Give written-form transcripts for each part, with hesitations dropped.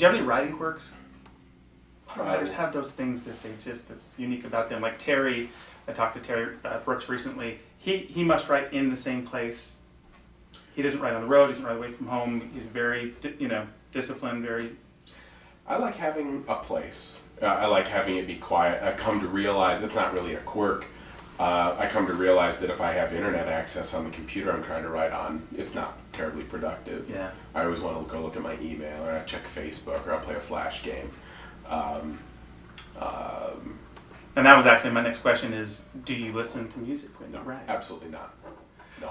you have any writing quirks? Writers have those things that that's unique about them. Like Terry, I talked to Terry Brooks recently. He must write in the same place. He doesn't write on the road. He doesn't write away from home. He's very, disciplined. Very. I like having a place. I like having it be quiet. I've come to realize it's not really a quirk. I come to realize that if I have internet access on the computer I'm trying to write on, it's not terribly productive. Yeah. I always want to go look at my email, or I check Facebook, or I'll play a Flash game. And that was actually my next question is, do you listen to music when you write? Absolutely not. No.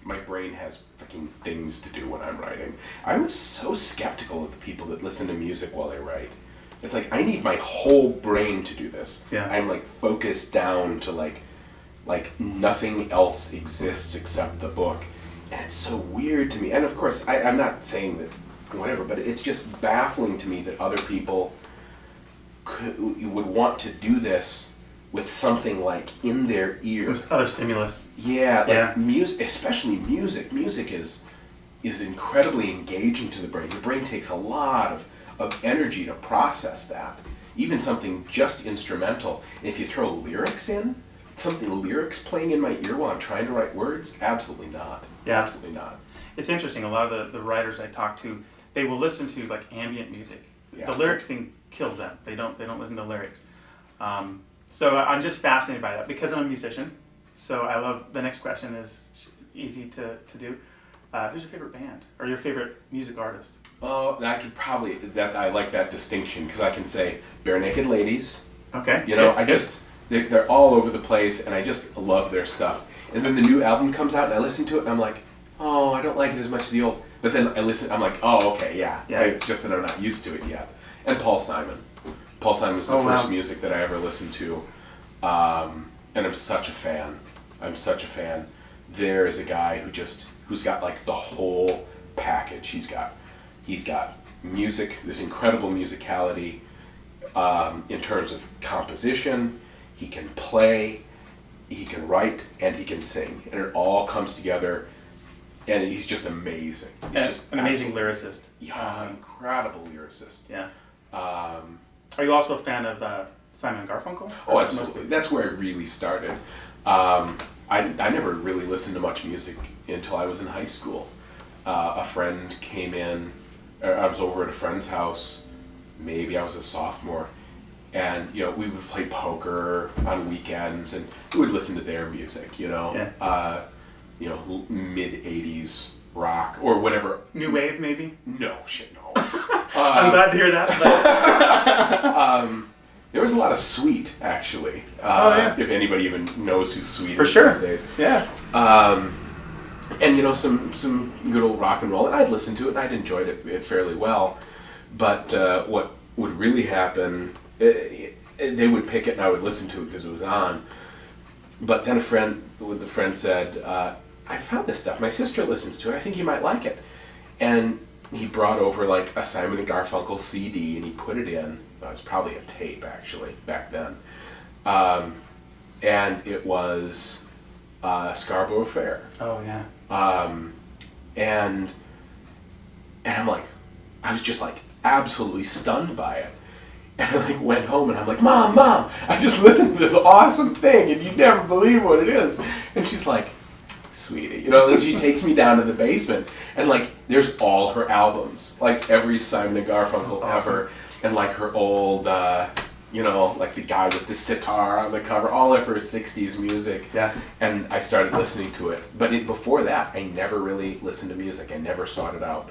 My brain has freaking things to do when I'm writing. I was so skeptical of the people that listen to music while they write. It's like, I need my whole brain to do this. Yeah. I'm like focused down to like nothing else exists except the book. And it's so weird to me. And of course, I'm not saying that whatever, but it's just baffling to me that other people would want to do this with something like in their ear. Some other stimulus. Yeah, music, especially music. Music is incredibly engaging to the brain. Your brain takes a lot of energy to process that. Even something just instrumental. If you throw lyrics in, lyrics playing in my ear while I'm trying to write words, absolutely not. Yeah. Absolutely not. It's interesting. A lot of the writers I talk to, they will listen to like ambient music. Yeah. The lyrics thing kills them. They don't listen to lyrics. So I'm just fascinated by that because I'm a musician. So I love, the next question is easy to do. Who's your favorite band or your favorite music artist? Oh, I could probably, I like that distinction because I can say Bare Naked Ladies. Okay. They're all over the place and I just love their stuff. And then the new album comes out and I listen to it and I'm like, oh, I don't like it as much as the old. But then I listen, I'm like, oh, okay, yeah. It's just that I'm not used to it yet. And Paul Simon. Paul Simon was the first music that I ever listened to. And I'm such a fan. There is a guy who's got like the whole package. He's got music, this incredible musicality in terms of composition. He can play, he can write, and he can sing. And it all comes together. And he's just amazing. He's just an amazing lyricist. Yeah, incredible lyricist. Yeah. Are you also a fan of Simon and Garfunkel? Oh, absolutely. That's where I really started. I never really listened to much music until I was in high school. A friend came in, I was over at a friend's house, maybe I was a sophomore, and we would play poker on weekends, and we would listen to their music, Yeah. Mid-'80s rock, or whatever. New wave, maybe? No, shit, no. I'm glad to hear that. But... there was a lot of Sweet, actually. If anybody even knows who Sweet is these days. Yeah. And some good old rock and roll. And I'd listen to it, and I'd enjoyed it fairly well. But what would really happen, they would pick it, and I would listen to it because it was on. But then a friend said, I found this stuff. My sister listens to it. I think you might like it. And he brought over like a Simon and Garfunkel CD, and he put it in. It was probably a tape, actually, back then. And it was Scarborough Affair. Oh, yeah. And I'm like, I was just like absolutely stunned by it. And I like went home and I'm like, Mom, I just listened to this awesome thing and you'd never believe what it is. And she's like, sweetie, then she takes me down to the basement and like there's all her albums, like every Simon and Garfunkel ever, and like her old, like the guy with the sitar on the cover, all of her 60s music. Yeah. And I started listening to it. But before that, I never really listened to music. I never sought it out.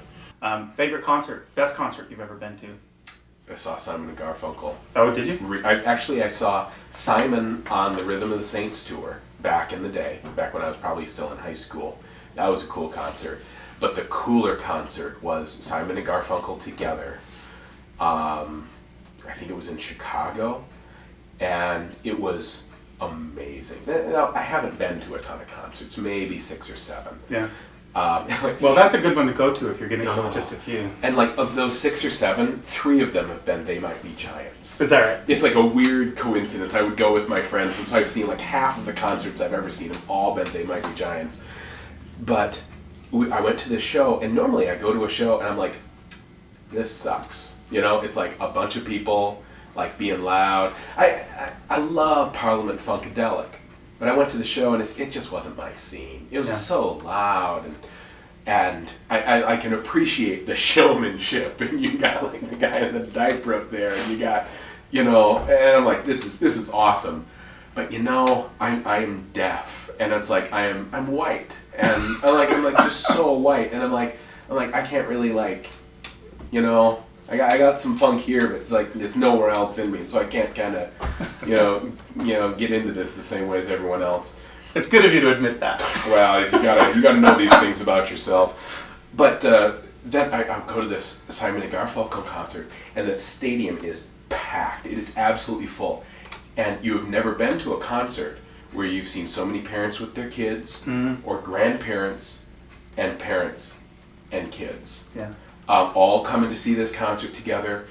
Favorite concert, best concert you've ever been to? I saw Simon and Garfunkel. Oh, did you? I saw Simon on the Rhythm of the Saints tour back in the day, back when I was probably still in high school. That was a cool concert. But the cooler concert was Simon and Garfunkel together. I think it was in Chicago, and it was amazing. Now, I haven't been to a ton of concerts, maybe 6 or 7. Yeah. Well, that's a good one to go to if you're going to go with just a few. And like of those 6 or 7, 3 of them have been They Might Be Giants. Is that right? It's like a weird coincidence. I would go with my friends, and so I've seen like half of the concerts I've ever seen have all been They Might Be Giants. But I went to this show, and normally I go to a show and I'm like, this sucks. You know, it's like a bunch of people like being loud. I love Parliament Funkadelic, but I went to the show and it just wasn't my scene. It was so loud, and I can appreciate the showmanship, and you got like the guy in the diaper up there, and you got, you know, and I'm like, this is awesome, but you know, I am deaf, and it's like I'm white, and I'm like just so white, and I'm like I can't really, like, you know, I got some funk here, but it's like it's nowhere else in me, and so I can't kind of, you know, get into this the same way as everyone else. It's good of you to admit that. Well, you gotta know these things about yourself. But then I'll go to this Simon and Garfunkel concert, and the stadium is packed. It is absolutely full, and you have never been to a concert where you've seen so many parents with their kids, or grandparents and parents and kids. Yeah. All coming to see this concert together,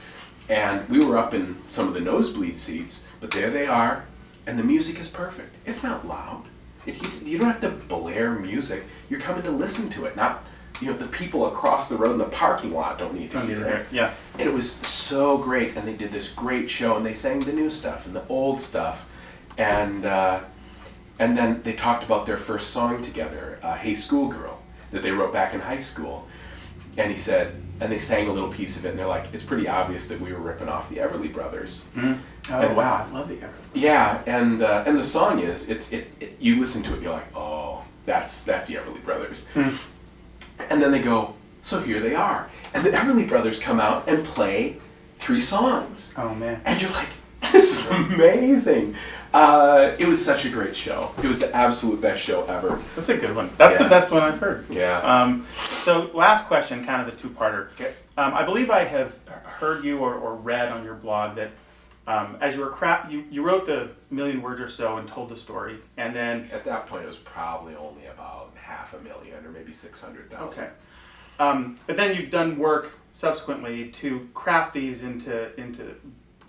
and we were up in some of the nosebleed seats, but there they are, and the music is perfect. It's not loud. You don't have to blare music. You're coming to listen to it, not, you know, the people across the road in the parking lot don't need to hear it. Yeah. And it was so great, and they did this great show, and they sang the new stuff and the old stuff, and then they talked about their first song together, "Hey Schoolgirl," that they wrote back in high school. And he said, and they sang a little piece of it, and they're like, it's pretty obvious that we were ripping off the Everly Brothers. Mm-hmm. Oh, and, wow, I love the Everly. Yeah, and the song is, you listen to it, and you're like, oh, that's the Everly Brothers. Mm. And then they go, so here they are. And the Everly Brothers come out and play 3 songs. Oh, man. And you're like, this is amazing. It was such a great show. It was the absolute best show ever. That's a good one. That's the best one I've heard. Yeah. So last question, kind of a two-parter. Okay. I believe I have heard you or read on your blog that as you were you wrote the 1,000,000 words or so and told the story, and then at that point it was probably only about 500,000 or maybe 600,000. Okay. But then you've done work subsequently to craft these into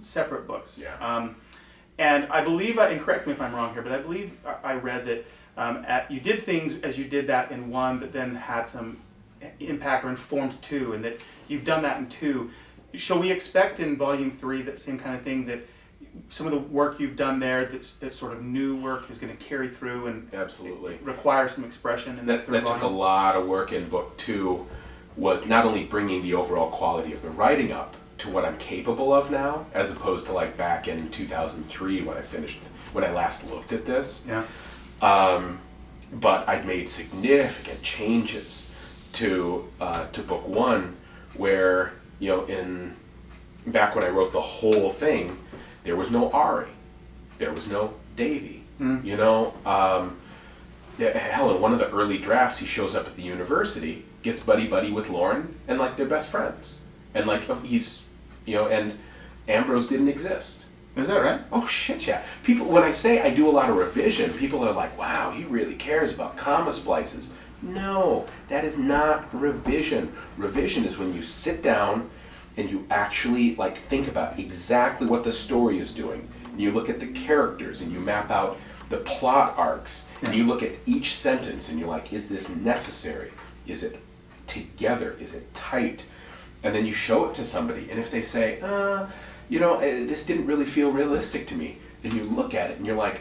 separate books. Yeah. And I believe, and correct me if I'm wrong here, but I believe I read that you did things as you did that in 1 that then had some impact or informed 2, and that you've done that in 2. Shall we expect in volume 3 that same kind of thing, that some of the work you've done there that's sort of new work is going to carry through and absolutely require some expression in that took a lot of work in book 2, was not only bringing the overall quality of the writing up to what I'm capable of now, as opposed to like back in 2003 when I last looked at this. Yeah. But I'd made significant changes to book 1, where, you know, back when I wrote the whole thing, there was no Ari, there was no Davy. You know, hell, in one of the early drafts, he shows up at the university, gets buddy with Lauren, and like they're best friends. And like he's, you know, and Ambrose didn't exist. Is that right? Oh shit, yeah. People, when I say I do a lot of revision, people are like, wow, he really cares about comma splices. No, that is not revision. Revision is when you sit down and you actually like think about exactly what the story is doing. And you look at the characters and you map out the plot arcs. And you look at each sentence and you're like, is this necessary? Is it together? Is it tight? And then you show it to somebody, and if they say, you know, this didn't really feel realistic to me, then you look at it and you're like,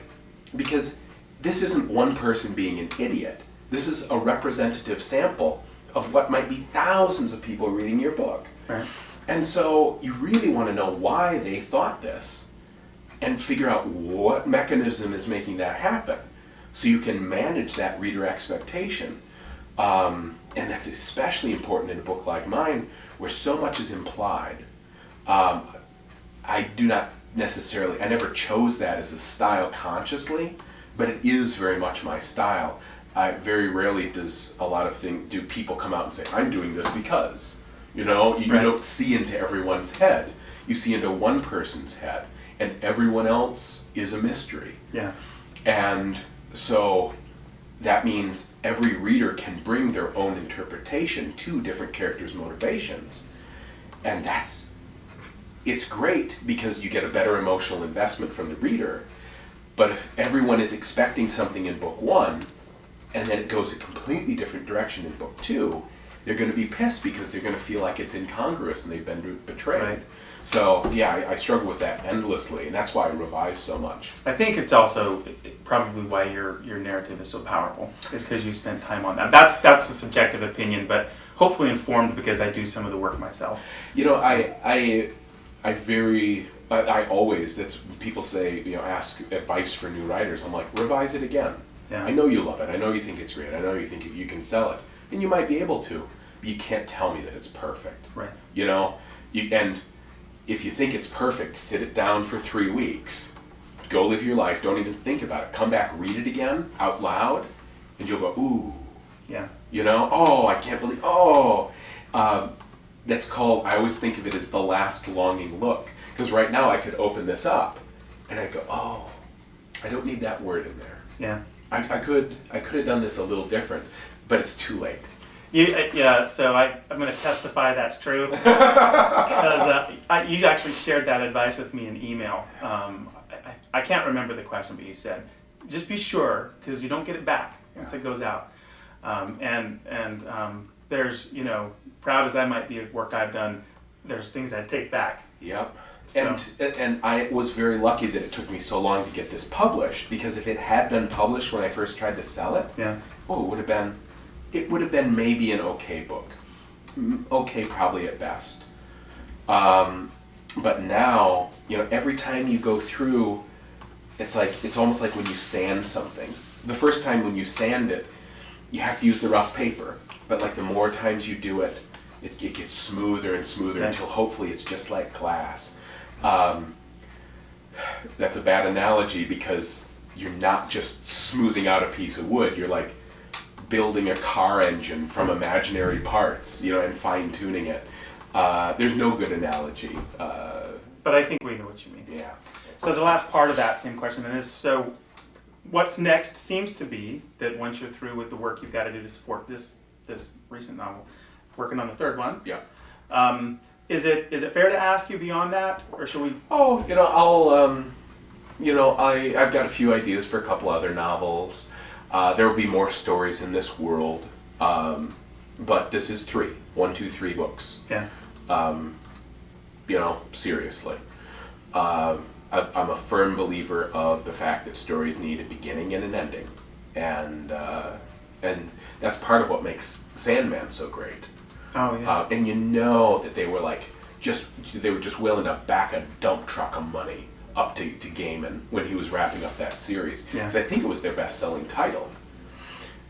because this isn't one person being an idiot. This is a representative sample of what might be thousands of people reading your book. Right. And so you really want to know why they thought this and figure out what mechanism is making that happen so you can manage that reader expectation. And that's especially important in a book like mine, where so much is implied. I do not necessarily, I never chose that as a style consciously, but it is very much my style. Very rarely do people come out and say, I'm doing this because. You know, you don't see into everyone's head. You see into one person's head, and everyone else is a mystery. Yeah. And so that means every reader can bring their own interpretation to different characters' motivations. And it's great because you get a better emotional investment from the reader. But if everyone is expecting something in book 1, and then it goes a completely different direction in book 2, they're going to be pissed because they're going to feel like it's incongruous and they've been betrayed. Right. So yeah, I struggle with that endlessly, and that's why I revise so much. I think it's also probably why your narrative is so powerful, is because you spent time on that. That's a subjective opinion, but hopefully informed because I do some of the work myself. You know, So- I always, that's when people say, ask advice for new writers. I'm like, revise it again. Yeah. I know you love it. I know you think it's great. I know you think you can sell it, and you might be able to, but you can't tell me that it's perfect. Right. And if you think it's perfect, sit it down for 3 weeks. Go live your life. Don't even think about it. Come back, read it again out loud, and you'll go, ooh. Yeah. Oh, I can't believe, that's called, I always think of it as the last longing look. Because right now I could open this up, and I go, oh, I don't need that word in there. Yeah. I could have done this a little different, but it's too late. So I'm going to testify that's true. Because you actually shared that advice with me in email. I can't remember the question, but you said, just be sure, because you don't get it back once it goes out. There's, proud as I might be of work I've done, there's things I take back. Yep. So. And I was very lucky that it took me so long to get this published, because if it had been published when I first tried to sell it, it would have been maybe an okay book. Okay, probably at best. But now, every time you go through, it's almost like when you sand something. The first time when you sand it, you have to use the rough paper. But like the more times you do it, it gets smoother and smoother until hopefully it's just like glass. That's a bad analogy because you're not just smoothing out a piece of wood. You're like building a car engine from imaginary parts, and fine-tuning it. There's no good analogy. But I think we know what you mean. Yeah. So the last part of that same question then is, so what's next seems to be that once you're through with the work you've got to do to support this recent novel, working on the third one. Yeah. Is it fair to ask you beyond that, or should we? Oh, I've got a few ideas for a couple other novels. There will be more stories in this world, but this is 3, 1, 2, 3 books. Yeah. Seriously. I'm a firm believer of the fact that stories need a beginning and an ending, and that's part of what makes Sandman so great. Oh yeah. And that they were just willing to back a dump truck of money up to Gaiman when he was wrapping up that series. Because I think it was their best-selling title.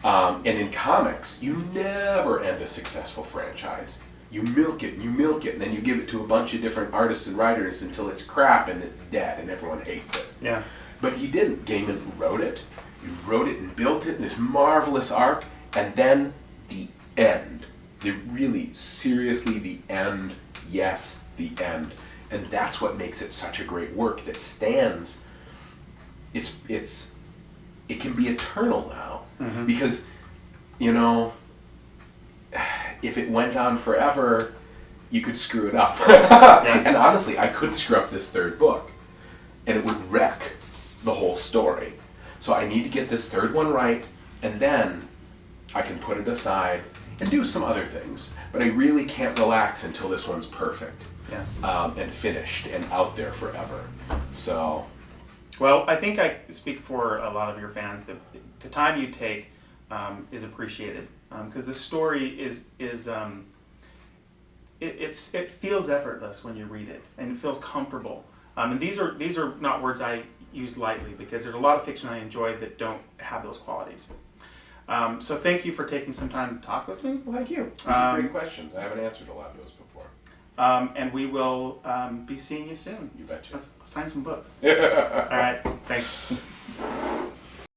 And in comics, you never end a successful franchise. You milk it, and then you give it to a bunch of different artists and writers until it's crap and it's dead and everyone hates it. Yeah. But he didn't. Gaiman wrote it. He wrote it and built it in this marvelous arc, and then the end. Seriously, the end. Yes, the end. And that's what makes it such a great work that stands. It can be eternal now. Mm-hmm. Because, if it went on forever, you could screw it up. And honestly, I could screw up this third book, and it would wreck the whole story. So I need to get this third one right, and then I can put it aside and do some other things. But I really can't relax until this one's perfect. And finished and out there forever. So. Well, I think I speak for a lot of your fans that the time you take is appreciated, because the story it feels effortless when you read it, and it feels comfortable. And these are not words I use lightly, because there's a lot of fiction I enjoy that don't have those qualities. So thank you for taking some time to talk with me. Well, thank you. These are great questions. I haven't answered a lot of those before. And we will be seeing you soon. You betcha. Let's sign some books. All right. Thanks.